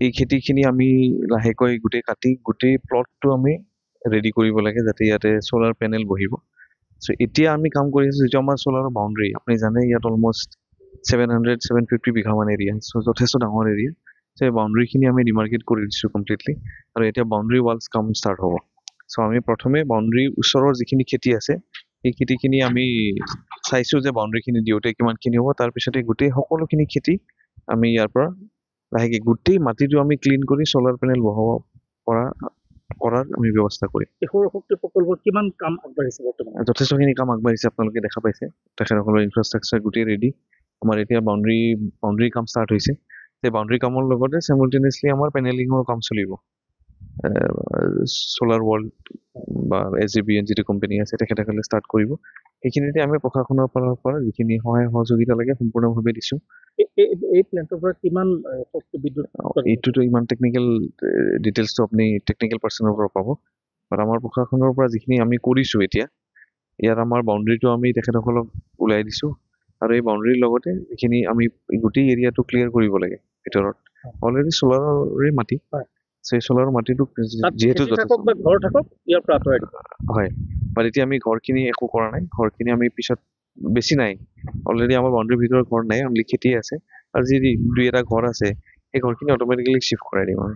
এই খেতিখিনি আমি লাহেকৈ গোটেই কাটি গোটেই প্লটটো আমি ৰেডি কৰিব লাগে যাতে ইয়াতে চ'লাৰ পেনেল বহিব। চ' এতিয়া আমি কাম কৰি আছোঁ যিটো আমাৰ চ'লাৰৰ বাউণ্ডেৰী। আপুনি জানে ইয়াত অলমষ্ট 750 বিঘা মান এৰিয়া, চ' যথেষ্ট ডাঙৰ এৰিয়া। চ' এই বাউণ্ডেৰীখিনি আমি ডিমাৰ্কেট কৰি দিছোঁ কমপ্লিটলি, আৰু এতিয়া বাউণ্ডেৰী ৱালছ কাম ষ্টাৰ্ট হ'ব। চ' আমি প্ৰথমে বাউণ্ডেৰীৰ ওচৰৰ যিখিনি খেতি আছে সেই খেতিখিনি আমি চাইছোঁ যে বাউণ্ডেৰীখিনি দিওঁতে কিমানখিনি হ'ব। তাৰপিছতে গোটেই সকলোখিনি খেতি আমি ইয়াৰ পৰা লাহেকে গোটেই মাটিটো আমি ক্লিন কৰি চ'লাৰ পেনেল বহাব কৰাৰ আমি ব্যৱস্থা কৰিম। এই সৌৰশক্তি প্ৰকল্পৰ কিমান কাম আগবাঢ়িছে বৰ্তমান? যথেষ্টখিনি কাম আগবাঢ়িছে, আপোনালোকে দেখা পাইছে। তেখেতসকলৰ ইনফ্ৰাষ্ট্ৰাকচাৰ গোটেই ৰেডি। আমাৰ এতিয়া বাউণ্ডেৰী কাম ষ্টাৰ্ট হৈছে। সেই বাউণ্ডেৰী কামৰ লগতে চিমultaneously আমাৰ পেনেলিঙৰ কাম চলিব। চ'লাৰ ৱৰ্ল্ড বা SJVN যিটো কোম্পানী আছে তেখেতসকলে ষ্টাৰ্ট কৰিব। সেইখিনিতে আমি প্ৰশাসনৰ ফালৰ পৰা যিখিনি সহায় সহযোগিতা লাগে সম্পূৰ্ণভাৱে দিছোঁ। এই প্লেণ্টৰ পৰা কিমান শক্তি বিদ্যুৎ? এইটোতো ইমান টেকনিকেল ডিটেইলছটো আপুনি টেকনিকেল পাৰ্চনৰ পৰা পাব। বাট আমাৰ প্ৰশাসনৰ পৰা যিখিনি আমি কৰিছোঁ এতিয়া, ইয়াত আমাৰ বাউণ্ডেৰীটো আমি তেখেতসকলক ওলাই দিছোঁ, আৰু এই বাউণ্ডেৰীৰ লগতে যিখিনি আমি গোটেই এৰিয়াটো ক্লিয়াৰ কৰিব লাগে ভিতৰত। অলৰেডি চ'লাৰৰে মাটি, সেই চ'লাৰৰ মাটিটো যিহেতু ঘৰ থাকক ইয়াৰ পৰা আঁতৰাই দিব। হয়, বাট এতিয়া আমি ঘৰখিনি একো কৰা নাই। ঘৰখিনি আমি পিছত, বেছি নাই, অলৰেডি আমাৰ বাউণ্ডেৰীৰ ভিতৰত ঘৰ নাই, অনলি খেতিয়ে আছে। আৰু যি দুই এটা ঘৰ আছে সেই ঘৰখিনি অট'মেটিকেলি শ্বিফ্ট কৰাই দিম আৰু।